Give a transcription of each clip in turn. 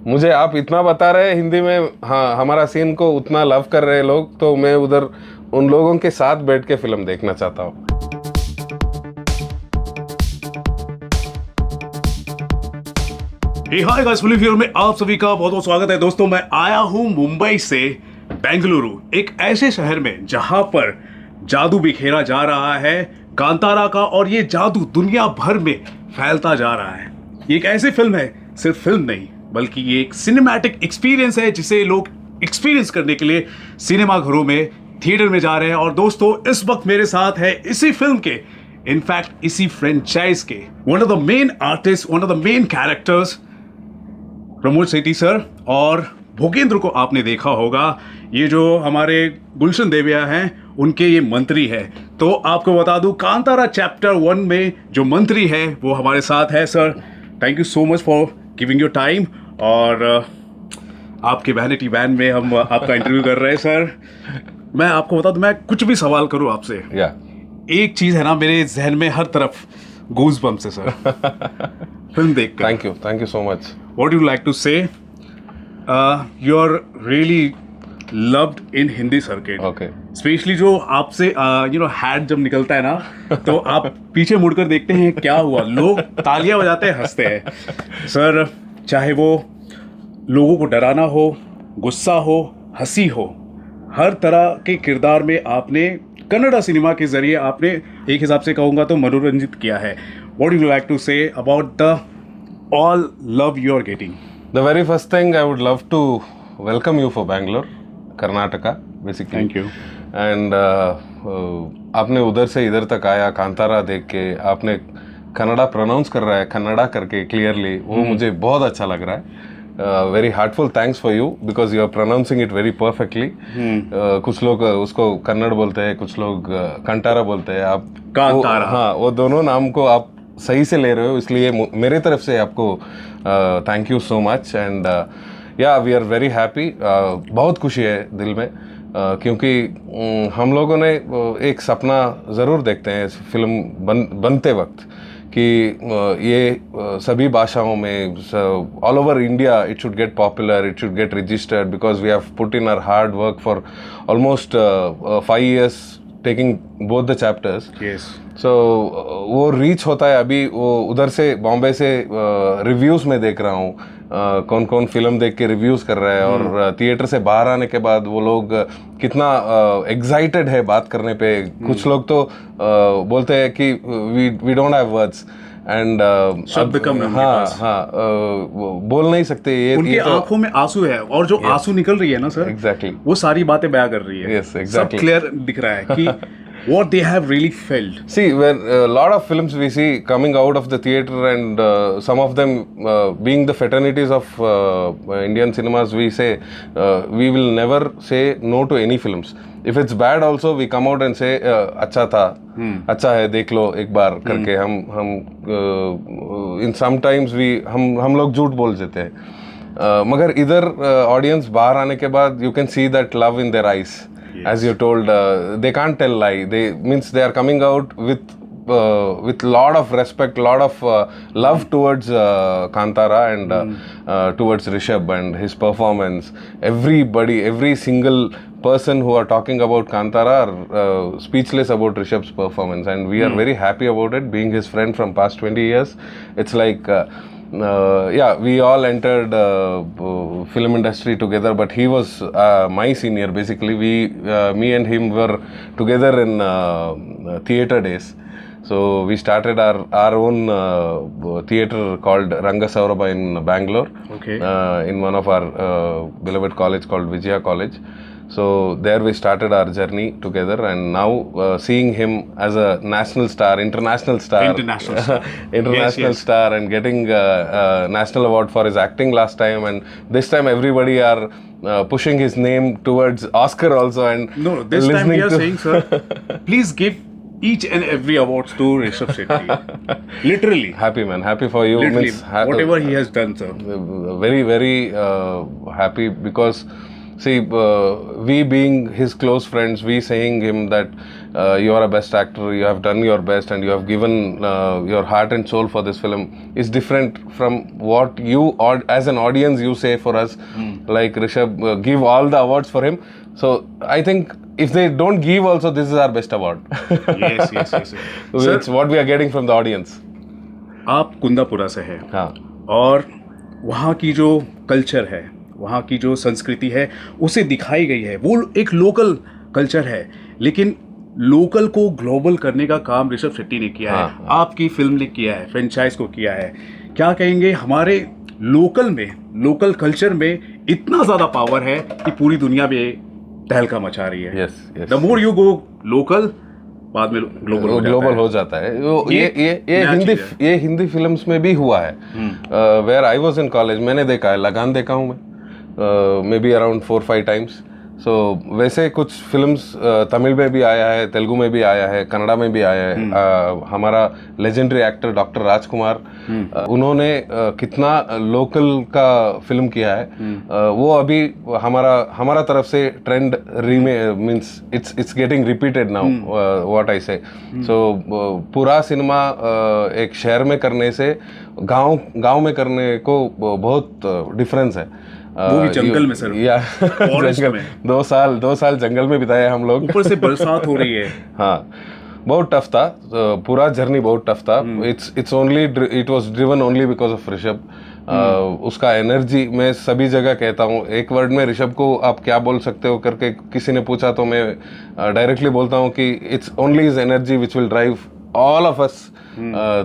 मुझे आप इतना बता रहे हैं हिंदी में, हाँ हमारा सीन को उतना लव कर रहे हैं लोग, तो मैं उधर उन लोगों के साथ बैठ के फिल्म देखना चाहता हूँ। हाय गाइस, फिल्म फ्यूर में आप सभी का बहुत बहुत स्वागत है। दोस्तों, मैं आया हूं मुंबई से बेंगलुरु, एक ऐसे शहर में जहां पर जादू बिखेरा जा रहा है कांतारा का, और ये जादू दुनिया भर में फैलता जा रहा है। ये एक ऐसी फिल्म है, सिर्फ फिल्म नहीं बल्कि ये एक सिनेमैटिक एक्सपीरियंस है जिसे लोग एक्सपीरियंस करने के लिए सिनेमा घरों में, थिएटर में जा रहे हैं। और दोस्तों, इस वक्त मेरे साथ है इसी फिल्म के, इनफैक्ट इसी फ्रेंचाइज के one of the main artist, one of the main characters, Pramod Sethi sir. और भोगेंद्र को आपने देखा होगा, ये जो हमारे गुलशन देविया हैं उनके ये मंत्री है। तो आपको बता दूं, कांतारा चैप्टर 1 में जो मंत्री है वो हमारे साथ है। Sir, thank you so much for giving your time. और आपके वैनिटी वैन में हम आपका इंटरव्यू कर रहे हैं। सर, मैं आपको बता दूं, मैं कुछ भी सवाल करूं आपसे, एक चीज है ना मेरे जहन में हर तरफ, गूज बम्स है सर फिल्म देख कर। Thank you so much. What do you like to say? You're really loved in Hindi circuit. Okay. Especially जो आपसे हैट जब निकलता है ना तो आप पीछे मुड़कर देखते हैं क्या हुआ, लोग तालियां बजाते हैं, हंसते हैं। सर, चाहे वो लोगों को डराना हो, गुस्सा हो, हंसी हो, हर तरह के किरदार में आपने कन्नड़ा सिनेमा के जरिए आपने एक हिसाब से कहूँगा तो मनोरंजित किया है। What do you like to say about the all love you are getting? The very first thing, I would love to welcome you for Bangalore, Karnataka, basically. Thank you. And आपने उधर से इधर तक आया, कांतारा देख के आपने कन्नड़ा प्रोनाउंस कर रहा है, कन्नड़ा करके क्लियरली, वो मुझे बहुत अच्छा लग रहा है। Very heartful thanks for you, because you are pronouncing it very perfectly. कुछ लोग उसको कन्नड़ बोलते हैं, कुछ लोग कंटारा बोलते हैं, आप कांतारा, हाँ, वो दोनों नाम को आप सही से ले रहे हो, इसलिए मेरे तरफ से आपको thank you so much. And या वी आर वेरी हैप्पी, बहुत खुशी है दिल में, क्योंकि हम लोगों ने एक सपना ज़रूर देखते हैं इस फिल्म बनते वक्त कि ये सभी भाषाओं में, all over India, it should get popular, it should get registered, because we have put in our hard work for almost 5 years taking both the chapters. Yes. So वो रीच होता है। अभी वो उधर से बॉम्बे से रिव्यूज़ में देख रहा हूँ, कौन कौन फिल्म देख के रिव्यूज़ कर रहा है, और थिएटर से बाहर आने के बाद वो लोग कितना एक्साइटेड है बात करने पे। कुछ लोग तो बोलते हैं कि we don't have words, and शब्द कम है, हाँ, बोल नहीं सकते। ये उनकी आंखों में आंसू है, और जो आंसू निकल रही है ना सर, एग्जैक्टली वो सारी बातें बयां कर रही है। Yes, exactly. सब क्लियर दिख रहा है कि what they have really felt. See, when a lot of films we see coming out of the theater, and some of them being the fraternities of Indian cinemas, we say we will never say no to any films. If it's bad also, we come out and say अच्छा था, अच्छा है, देख लो एक बार करके। हम in sometimes हम लोग झूठ बोल देते हैं, मगर इधर ऑडियंस बाहर आने के बाद you can see that love in their eyes. Yes. As you told, they can't tell lie. They are coming out with lot of respect, lot of love towards Kantara and towards Rishabh and his performance. Everybody, every single person who are talking about Kantara are speechless about Rishabh's performance, and we are very happy about it. Being his friend from past 20 years, it's like. We all entered film industry together, but he was my senior basically. Me and him were together in theater days. So we started our own theater called Ranga Saurabha in Bangalore. Okay. In one of our beloved college called Vijaya College. So there we started our journey together, and now seeing him as a national star, international star, Yes. star, and getting national award for his acting last time, and this time everybody are pushing his name towards Oscar also. And no, this time we are saying, sir, please give each and every awards to Rishabh Shetty. Literally. Happy man, happy for you. Literally, whatever he has done, sir. Very, very happy, because see, we being his close friends, we saying him that you are a best actor, you have done your best, and you have given your heart and soul for this film is different from what you, or as an audience, you say for us. Like Rishabh, give all the awards for him. So I think if they don't give also, this is our best award. yes, yes, yes. So it's what we are getting from the audience. आप कुंदापुरा से हैं हाँ. और वहाँ की जो culture है, वहाँ की जो संस्कृति है, उसे दिखाई गई है. वो एक लोकल कल्चर है, लेकिन लोकल को ग्लोबल करने का काम ऋषभ शेट्टी ने किया है. आपकी फिल्म ने किया है, फ्रेंचाइज को किया है. क्या कहेंगे, हमारे लोकल में, लोकल कल्चर में इतना ज़्यादा पावर है कि पूरी दुनिया में तहलका मचा रही है. The more you go local, बाद में ग्लोबल हो जाता है. ये हिंदी फिल्म्स में भी हुआ है. Where I was in college, मैंने देखा है, लगान देखा हूँ मैं, maybe around 4-5 times. So वैसे कुछ फिल्म्स तमिल में भी आया है, तेलुगु में भी आया है, कन्नड़ा में भी आया है. हमारा लेजेंडरी एक्टर डॉक्टर राजकुमार, उन्होंने कितना लोकल का फिल्म किया है. वो अभी हमारा तरफ से trend means it's getting repeated now, what I से. सो पूरा सिनेमा एक शहर में करने से गांव में करने को बहुत डिफरेंस है. वो भी जंगल में सर, या जंगल में 2 साल जंगल में बिताए हम लोग. ऊपर से बरसात हो रही है. हाँ, बहुत टफ था. पूरा जर्नी बहुत टफ था. It was driven only because of Rishabh. उसका एनर्जी, मैं सभी जगह कहता हूँ, एक वर्ड में ऋषभ को आप क्या बोल सकते हो करके किसी ने पूछा तो मैं डायरेक्टली बोलता हूँ कि it's only his energy which will drive all of us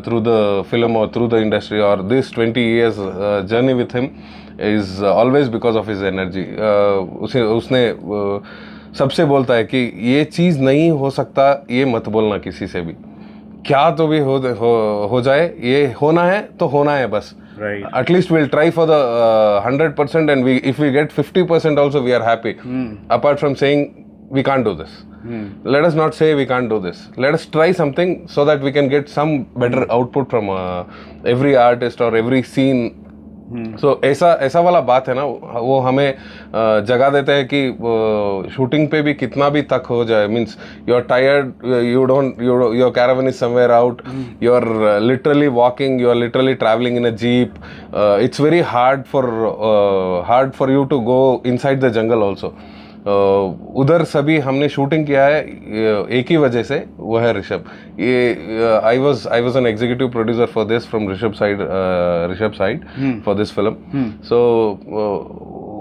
through the film or through the industry, or this 20 years journey with him is always because of his energy. उसने सबसे बोलता है कि ये चीज़ नहीं हो सकता, ये मत बोलना किसी से भी. क्या तो भी हो जाए, ये होना है तो होना है बस. Right. At least we'll try for the 100%, and if we get 50% also, we are happy. Apart from saying we can't do this. Let us not say we can't do this. Let us try something so that we can get some better output from every artist or every scene. So ऐसा वाला बात है ना, वो हमें जगा देता है कि शूटिंग पे भी कितना भी तक हो जाए, means you are tired, your caravan is somewhere out, you are literally walking, you are literally travelling in a jeep. It's very hard for you to go inside the jungle also. उधर सभी हमने shooting किया है एक ही वजह से, वो है ऋषभ. ये I was an executive producer for this from Rishabh side for this film. So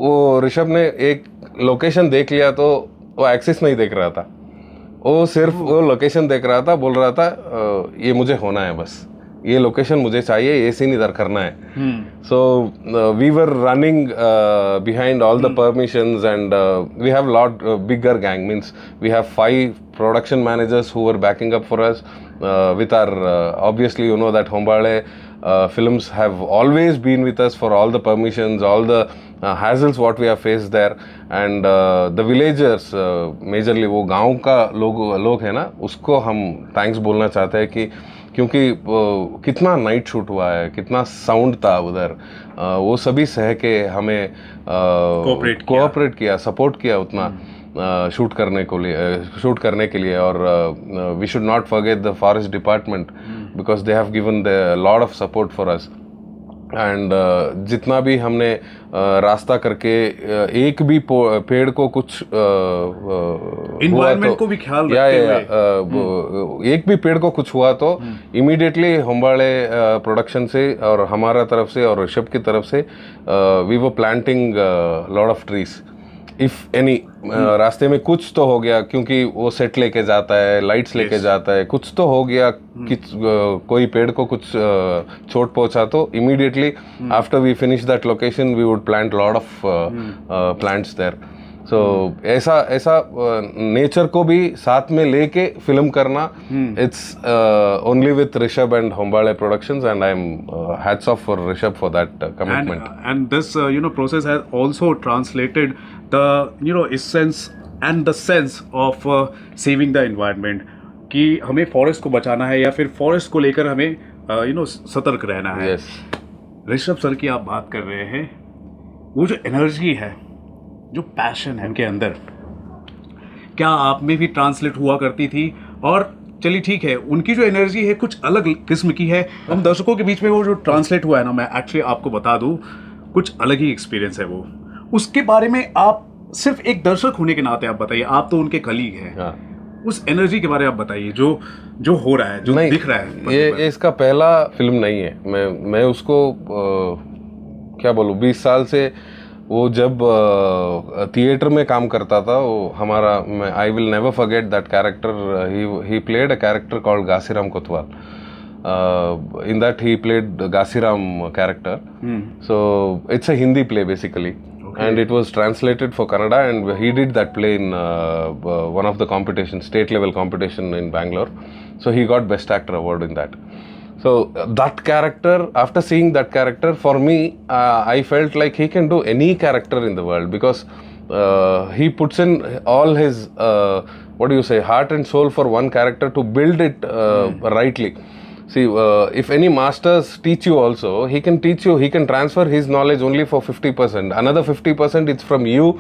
वो ऋषभ ने एक लोकेशन देख लिया तो वो एक्सिस नहीं देख रहा था, वो सिर्फ वो लोकेशन देख रहा था, बोल रहा था ये मुझे होना है, बस ये लोकेशन मुझे चाहिए, ये सीन इधर करना है. So we were running behind all the permissions, and we have lot bigger gang, means we have 5 production managers who were backing up for us with our obviously you know that Hombale films have always been with us for all the permissions, all the hassles what we have faced there. And the villagers majorly वो गांव का लोग है ना, उसको हम thanks बोलना चाहते हैं कि क्योंकि कितना नाइट शूट हुआ है, कितना साउंड था उधर, वो सभी सह के हमें कोऑपरेट किया, सपोर्ट किया उतना शूट करने के लिए. और we should not forget the forest department because they have given the lot of support for us. And जितना भी हमने रास्ता करके एक भी पेड़ को कुछ एनवायरनमेंट को भी ख्याल रखते हुए एक भी पेड़ को कुछ हुआ तो इमीडिएटली होम्बाड़े प्रोडक्शन से और हमारा तरफ से और ऋषभ की तरफ से we were planting lot of trees. If any रास्ते में कुछ तो हो गया, क्योंकि वो सेट लेके जाता है, लाइट्स लेके जाता है, कुछ तो हो गया कि कोई पेड़ को कुछ चोट पहुंचा तो immediately after we finish that location we would plant lot of plants there. So ऐसा नेचर को भी साथ में लेके फिल्म करना, it's only with Rishabh and Hombale productions, and I am hats off for Rishabh for that commitment. And this process has also translated the essence and the sense of saving the environment, कि हमें forest को बचाना है या फिर forest को लेकर हमें सतर्क रहना है. ऋषभ सर की आप बात कर रहे हैं, वो जो एनर्जी है जो पैशन है उनके अंदर, क्या आप में भी ट्रांसलेट हुआ करती थी? और चलिए ठीक है, उनकी जो एनर्जी है कुछ अलग किस्म की है, हम दर्शकों के बीच में वो जो ट्रांसलेट हुआ है ना, मैं एक्चुअली आपको बता दूं, कुछ अलग ही एक्सपीरियंस है वो। उसके बारे में आप सिर्फ एक दर्शक होने के नाते आप बताइए, आप तो उनके कलीग हैं। हाँ। उस एनर्जी के बारे में आप बताइए, जो जो हो रहा है, जो नहीं, दिख रहा है। ये इसका पहला फिल्म नहीं है। मैं उसको क्या बोलूँ, 20 साल से वो जब थिएटर में काम करता था, वो हमारा, I will never forget that character. He played a character called Ghasiram Kotwal. In that he played Ghasiram character. So it's a Hindi play basically. Okay. And it was translated for Kannada, and he did that play in one of the competitions, state level competition in Bangalore. So he got Best Actor award in that. So that character, after seeing that character, for me, I felt like he can do any character in the world, because he puts in all his, what do you say, heart and soul for one character to build it rightly. See, if any masters teach you also, he can teach you, he can transfer his knowledge only for 50%. Another 50% it's from you,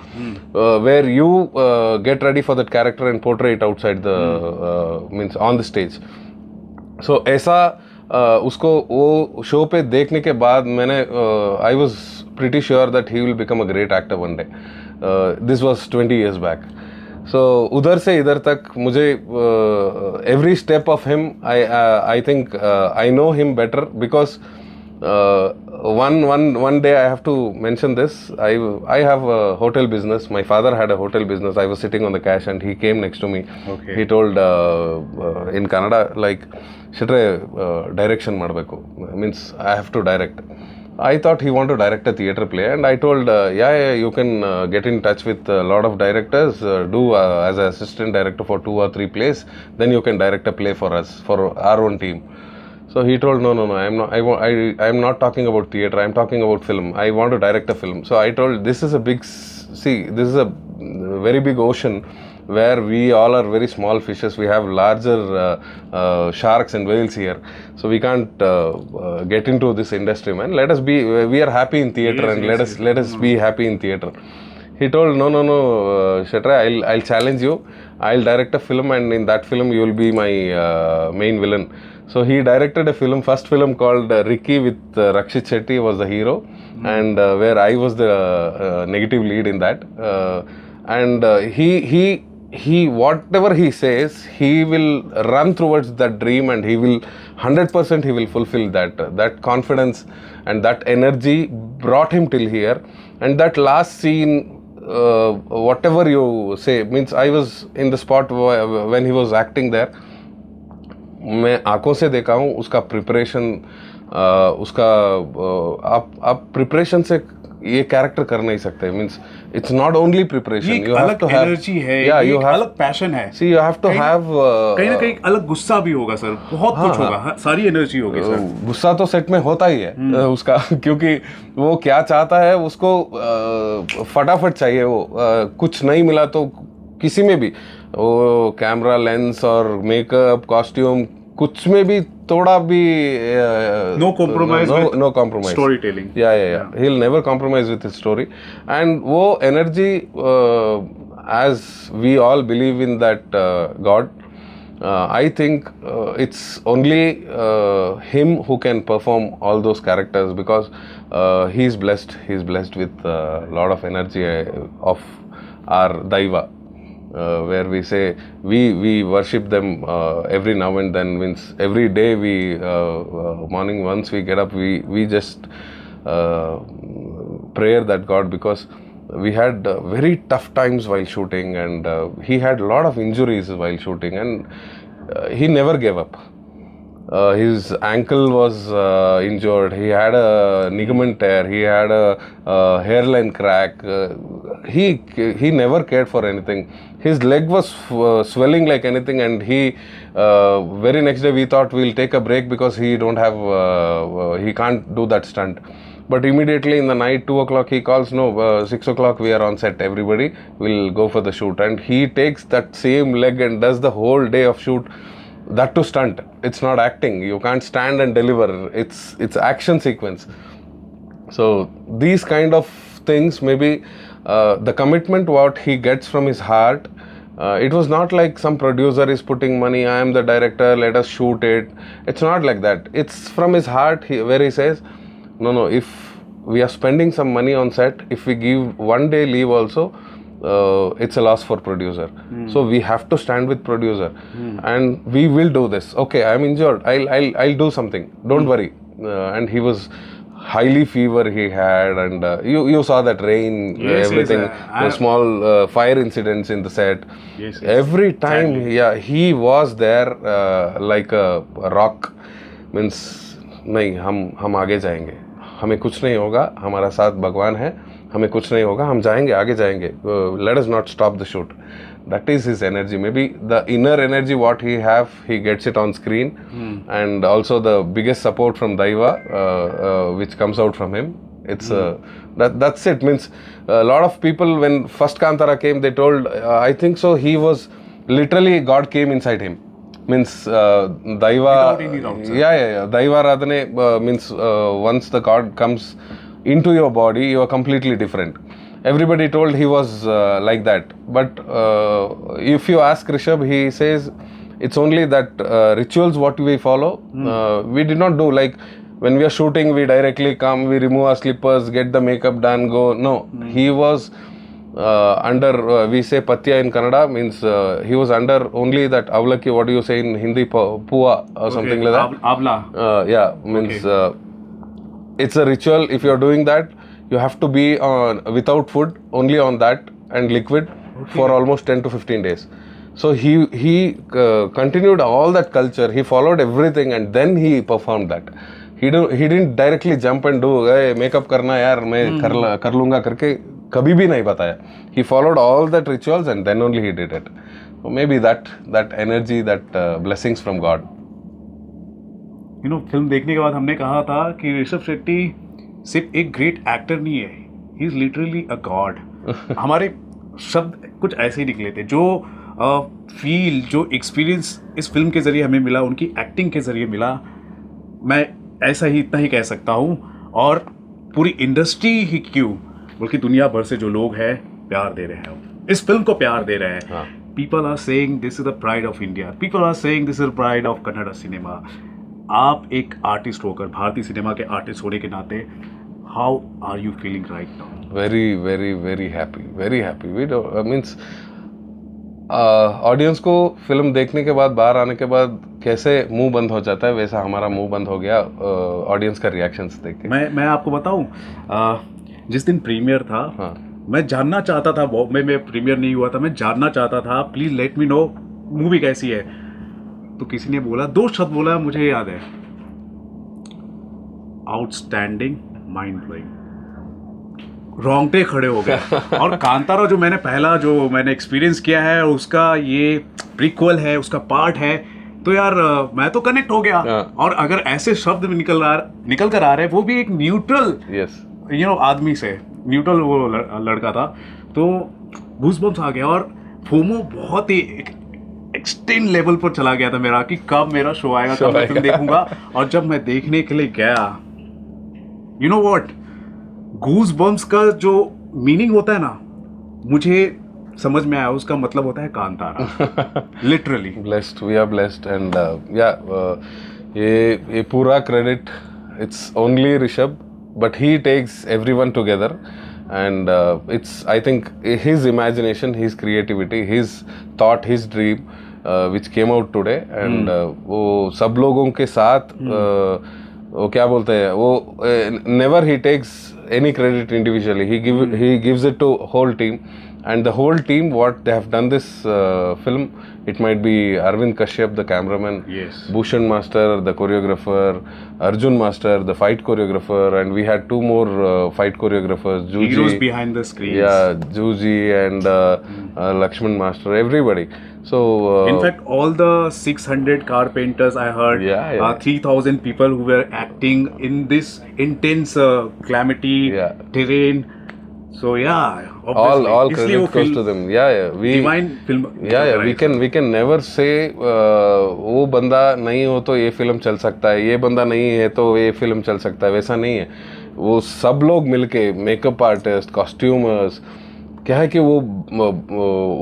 where you get ready for that character and portray it outside the, means on the stage. So ऐसा उसको वो show पे देखने के बाद मैंने, I was pretty sure that he will become a great actor one day. This was 20 years back. So उधर से इधर तक मुझे every step of him, I think I know him better, because one day I have to mention this. I have a hotel business. My father had a hotel business. I was sitting on the cash and he came next to me. Okay. He told in Kannada, like, Shetre, direction ಮಾಡಬೇಕು, means I have to direct. I thought he wanted to direct a theatre play, and I told, yeah, you can get in touch with a lot of directors, do as an assistant director for 2 or 3 plays, then you can direct a play for us, for our own team. So he told, no, I'm not talking about theatre, I'm talking about film. I want to direct a film. So I told, this is a very big ocean, where we all are very small fishes. We have larger sharks and whales here, so we can't get into this industry, man. We are happy in theatre, and let us be happy in theatre. He told, no, Shetra, I'll challenge you. I'll direct a film, and in that film you will be my main villain. So he directed a film, first film called Ricky, with Rakshit Shetty was the hero, and where I was the negative lead in that. And he whatever he says, he will run towards that dream, and he will 100% he will fulfill that. That confidence and that energy brought him till here. And that last scene, whatever you say, means I was in the spot when he was acting there. मैं आंखों से देखा हूँ उसका preparation, उसका आप preparation से ये कैरेक्टर कर नहीं सकते. Means it's not only preparation, you have to have energy है, ये एक अलग पैशन है. See you have to have, कहीं ना कहीं अलग गुस्सा भी होगा सर, बहुत कुछ होगा, सारी एनर्जी होगी सर. गुस्सा तो सेट में होता ही है उसका, क्योंकि वो क्या चाहता है उसको फटाफट चाहिए. वो कुछ नहीं मिला तो किसी में भी, वो कैमरा लेंस और मेकअप कॉस्ट्यूम कुछ में भी थोड़ा भी no compromise storytelling. Yeah. He'll never compromise with his story. And वो energy, as we all believe in that God, I think it's only him who can perform all those characters, because he's blessed with a lot of energy of our Daiva. Where we say we worship them every now and then. Means every day we morning once we get up, we just pray that God, because we had very tough times while shooting, and he had a lot of injuries while shooting, and he never gave up. His ankle was injured, he had a ligament tear, he had a hairline crack, he never cared for anything. His leg was swelling like anything, and he very next day we thought we'll take a break because he can't do that stunt. But immediately in the night, 2 o'clock, he calls, no, 6 o'clock we are on set, everybody will go for the shoot. And he takes that same leg and does the whole day of shoot. That to stunt. It's not acting. You can't stand and deliver. It's action sequence. So these kind of things, maybe the commitment what he gets from his heart, it was not like some producer is putting money, I am the director, let us shoot it. It's not like that. It's from his heart, where he says, no, if we are spending some money on set, if we give one day leave also, it's a loss for producer. So we have to stand with producer, and we will do this. Okay, I'm injured, I'll do something, don't worry. And he was highly fever he had, and you saw that rain, everything, the small fire incidents in the set. Every time he was there, like a rock. Means नहीं, हम आगे जाएंगे, हमें कुछ नहीं होगा, हमारा साथ भगवान है, हमें कुछ नहीं होगा, हम जाएंगे, आगे जाएंगे, let us not stop the shoot. That is his energy. Maybe the inner energy what he gets it on screen, and also the biggest support from Daiva, which comes out from him. It's that's it. Means a lot of people, when first Kantara came, they told, I think so, he was literally, God came inside him. Means Daiva, yeah, Daiva Radhane, means once the God comes into your body, you are completely different. Everybody told he was like that, but if you ask Rishabh, he says it's only that rituals what we follow. We did not do like when we are shooting, we directly come, we remove our slippers, get the makeup done, go. No, he was under, we say patya in Kannada, means he was under only that avlaki, what do you say in Hindi, puwa or something like that. Avla. Yeah, means it's a ritual. If you are doing that, you have to be on without food, only on that and liquid for almost 10 to 15 days. So he continued all that culture. He followed everything, and then he performed that. He didn't directly jump and do, hey, makeup karna yaar, मैं कर लूँगा करके कभी भी नहीं बताया. He followed all that rituals, and then only he did it. So maybe that energy, that blessings from God. Film देखने के बाद हमने कहा था कि ऋषभ शेट्टी सिर्फ एक ग्रेट एक्टर नहीं है, he is literally a God. हमारे शब्द कुछ ऐसे ही निकले थे. जो फील, जो एक्सपीरियंस इस फिल्म के ज़रिए हमें मिला, उनकी एक्टिंग के ज़रिए मिला, मैं ऐसा ही इतना ही कह सकता हूँ. और पूरी इंडस्ट्री ही क्यों, बल्कि दुनिया भर से जो लोग हैं प्यार दे रहे हैं, इस फिल्म को प्यार दे रहे हैं. People are saying this is the pride of India, people are saying this is the pride of Kannada cinema. आप एक आर्टिस्ट होकर, भारतीय सिनेमा के आर्टिस्ट होने के नाते, how are you feeling right now? Very very very happy, very happy. We means audience को film देखने के बाद, बाहर आने के बाद कैसे मुंह बंद हो जाता है, वैसा हमारा मुंह बंद हो गया ऑडियंस का रिएक्शंस देख के. मैं आपको बताऊं, जिस दिन प्रीमियर था, मैं जानना चाहता था, बॉम्बे में प्रीमियर नहीं हुआ था, मैं जानना चाहता था, please let me know movie कैसी है. तो किसी ने बोला, 2 शब्द बोला, मुझे याद है, आउटस्टैंडिंग, माइंड ब्लोइंग. रोंगटे खड़े हो गए. और कांतारा जो मैंने एक्सपीरियंस किया है, उसका ये प्रीक्वल है, उसका पार्ट है, तो यार मैं तो कनेक्ट हो गया. और अगर ऐसे शब्द निकल कर आ रहे हैं, वो भी एक न्यूट्रल आदमी से, न्यूट्रल वो लड़का था, तो गूज़बम्स आ गया. और फोमो बहुत ही एक्सट्रीम लेवल पर चला गया था मेरा, कि कब मेरा शो आएगा, कब मैं फिल्म देखूंगा. और जब मैं देखने के लिए गया, यू नो व्हाट, गूज़बम्स का जो मीनिंग होता है ना, मुझे समझ में आया. उसका मतलब होता है Kantara. Literally blessed, we are blessed. And ये पूरा credit it's only Rishabh, but he takes everyone together. And it's, I think, his imagination, his creativity, his thought, his dream, which came out today. And वो सब लोगों के साथ वो क्या बोलते हैं, वो never he takes any credit individually. He gives it to whole team. And the whole team, what they have done this film, it might be Arvind Kashyap, the cameraman, Bhushan Master, the choreographer, Arjun Master, the fight choreographer, and we had 2 more fight choreographers, Juji, heroes behind the screens. Yeah, Juji and Lakshman Master, everybody. So in fact, all the 600 car painters I heard, 3,000 people who were acting in this intense calamity terrain. So all credit goes to them. We divine film. We can never say वो बंदा नहीं हो तो ये film चल सकता है, ये बंदा नहीं है तो ये फिल्म चल सकता है, वैसा नहीं है. वो सब लोग मिलके, मेकअप आर्टिस्ट, कॉस्ट्यूमर्स, क्या है कि वो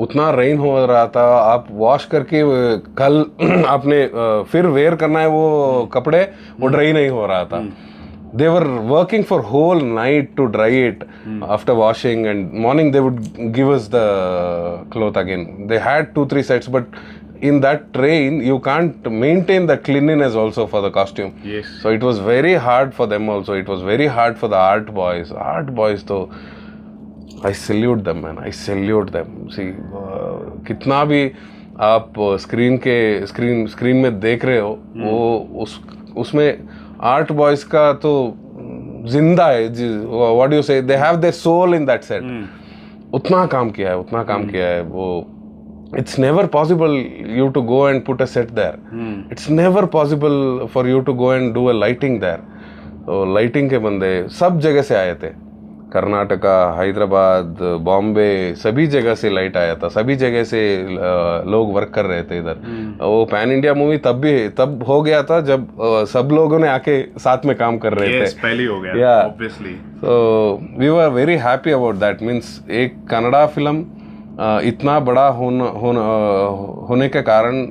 उतना रेन हो रहा था, आप वॉश करके कल आपने फिर वेयर करना है वो कपड़े, वो ड्राई नहीं हो रहा था. They were working for whole night to dry it after washing, and morning they would give us the cloth again. They had 2-3 sets, but in that train you can't maintain the cleanliness also for the costume. Yes. So it was very hard for them also. It was very hard for the art boys. Art boys though, I salute them, man. I salute them. See, कितना भी आप screen में देख रहे हो, वो उसमें art boys का तो जिंदा है. What you say, they have their soul in that set. उतना काम किया है वो. It's never possible you to go and put a set there. It's never possible for you to go and do a lighting there. तो lighting के बंदे सब जगह से आए थे. कर्नाटका, हैदराबाद, बॉम्बे, सभी जगह से लाइट आया था. सभी जगह से लोग वर्क कर रहे थे इधर. वो पैन इंडिया मूवी तब हो गया था जब सब लोगों ने आके साथ में काम कर रहे थे. पहले हो गया obviously. So we were very happy about that. Means एक कन्नड़ा फिल्म इतना बड़ा होने के कारण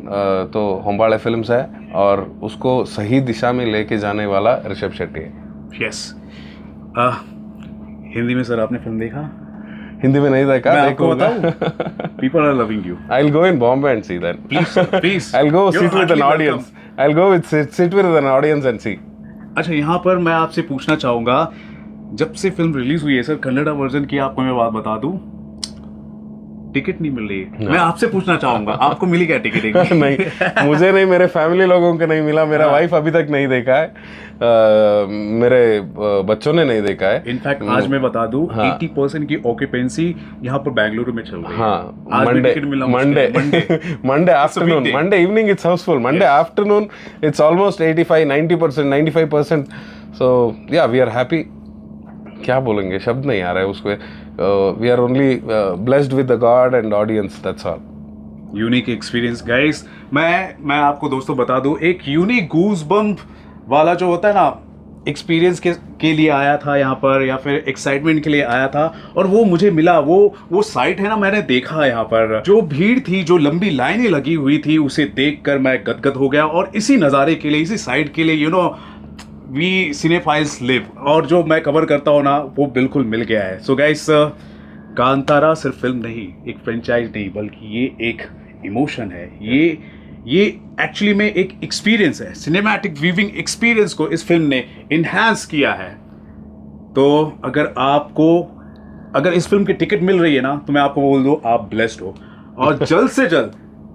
तो होम्बाळे फिल्म्स है, और उसको सही दिशा में लेके जाने वाला ऋषभ शेट्टी है. यस. हिंदी में सर आपने फिल्म देखा? हिंदी में नहीं देखा. मैं आपको बताऊं, people are loving you. I'll go in Bombay and see that. Please, sir, please. I'll go sit with an audience. I'll go sit with an audience and see. अच्छा, यहाँ पर मैं आपसे पूछना चाहूंगा, जब से फिल्म रिलीज हुई है सर, कन्नड़ा वर्जन की आपको मैं बात बता दूं, टिकट नहीं मिल रही है. मैं आपसे पूछना चाहूंगा, आपको मिली क्या टिकट? नहीं, मुझे नहीं, मेरे फैमिली लोगों को नहीं मिला. मेरा वाइफ अभी तक नहीं देखा है, मेरे बच्चों ने नहीं देखा है. इनफैक्ट आज मैं बता दूं, 80% की ऑक्यूपेंसी यहाँ पर बेंगलुरु में चल रही है. हाँ, Monday afternoon, Monday evening it's Housefull. Monday afternoon it's almost 85-90%, 95%. सो या, वी आर हैप्पी. क्या बोलेंगे, शब्द नहीं आ रहा है उसको. We are only blessed with the God and audience, that's all. Unique experience guys. मैं आपको दोस्तों बता दूं, एक यूनिक गूज बम्प वाला जो होता है ना, एक्सपीरियंस के लिए आया था यहाँ पर, या फिर एक्साइटमेंट के लिए आया था, और वो मुझे मिला. वो साइट है ना, मैंने देखा यहाँ पर जो भीड़ थी, जो लंबी लाइनें लगी हुई थी, उसे देखकर मैं गदगद हो गया. और इसी नज़ारे के लिए, इसी साइट के लिए, वी सिनेफाइल्स लिव, और जो मैं कवर करता हूँ ना, वो बिल्कुल मिल गया है. सो गाइस, कांतारा सिर्फ फिल्म नहीं, एक फ्रेंचाइज नहीं, बल्कि ये एक इमोशन है. ये एक्चुअली में एक एक्सपीरियंस है. सिनेमैटिक व्यूइंग एक्सपीरियंस को इस फिल्म ने इन्हांस किया है. तो अगर इस फिल्म की टिकट मिल रही है ना, तो मैं आपको बोल दूं, आप ब्लेस्ड हो. और जल्द से जल्द,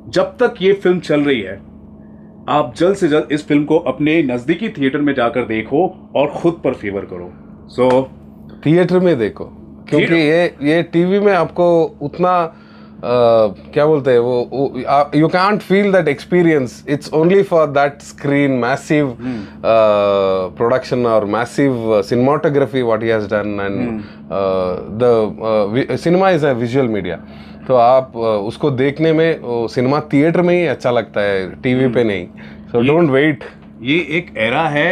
जब तक ये फिल्म चल रही है, आप जल्द से जल्द इस फिल्म को अपने नजदीकी थिएटर में जाकर देखो और खुद पर फेवर करो. सो थिएटर में देखो, क्योंकि ये टीवी में आपको उतना क्या बोलते हैं वो you can't feel that experience. It's only for that screen, massive production और massive cinematography what he has done, and the cinema is a visual media. तो आप उसको देखने में सिनेमा थिएटर में ही अच्छा लगता है, टीवी पे नहीं. So don't wait. ये एक एरा है,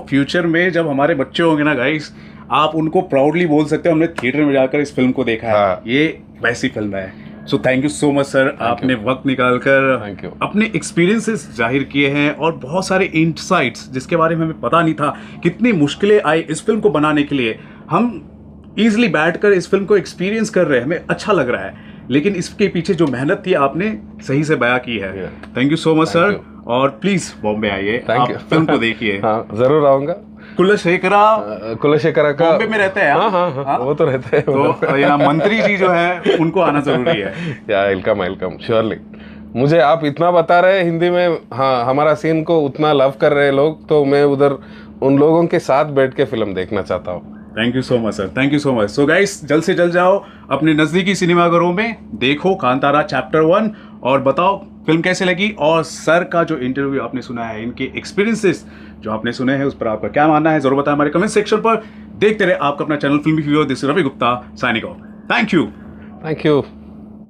फ्यूचर में जब हमारे बच्चे होंगे ना गाइस, आप उनको प्राउडली बोल सकते हो, हमने थिएटर में जाकर इस फिल्म को देखा है. हाँ. ये वैसी फिल्म है. So thank you so much sir, आपने वक्त निकालकर अपने एक्सपीरियंसेस जाहिर किए हैं, और बहुत सारे इंसाइट्स जिसके बारे में हमें पता नहीं था. कितनी मुश्किलें आई इस फिल्म को बनाने के लिए. हम ईजिली बैठकर इस फिल्म को एक्सपीरियंस कर रहे हैं, हमें अच्छा लग रहा है, लेकिन इसके पीछे जो मेहनत थी आपने सही से बयां की है. Thank you so much sir. और प्लीज बॉम्बे आइए, आप फिल्म को देखिए. हाँ, जरूर आऊंगा. कुलशेखरा का बॉम्बे में रहते हैं. हाँ, वो तो रहते हैं. तो यहाँ मंत्री जी जो है, उनको आना जरूरी है. या वेलकम श्योरली. मुझे आप इतना बता रहे हैं हिंदी में, हाँ, हमारा सीन को उतना लव कर रहे हैं लोग, तो मैं उधर उन लोगों के साथ बैठ के फिल्म देखना चाहता हूँ. Thank you so much sir, thank you so much. So guys, जल्द से जल्द जाओ अपने नजदीकी सिनेमाघरों में, देखो कांतारा चैप्टर 1, और बताओ फिल्म कैसे लगी. और सर का जो इंटरव्यू आपने सुना है, इनके एक्सपीरियंसेस जो आपने सुने हैं, उस पर आपका क्या मानना है, जरूर बताएं हमारे कमेंट सेक्शन पर. देखते रहे आपका अपना channel filmy viewer. This is Ravi Gupta signing off. Thank you.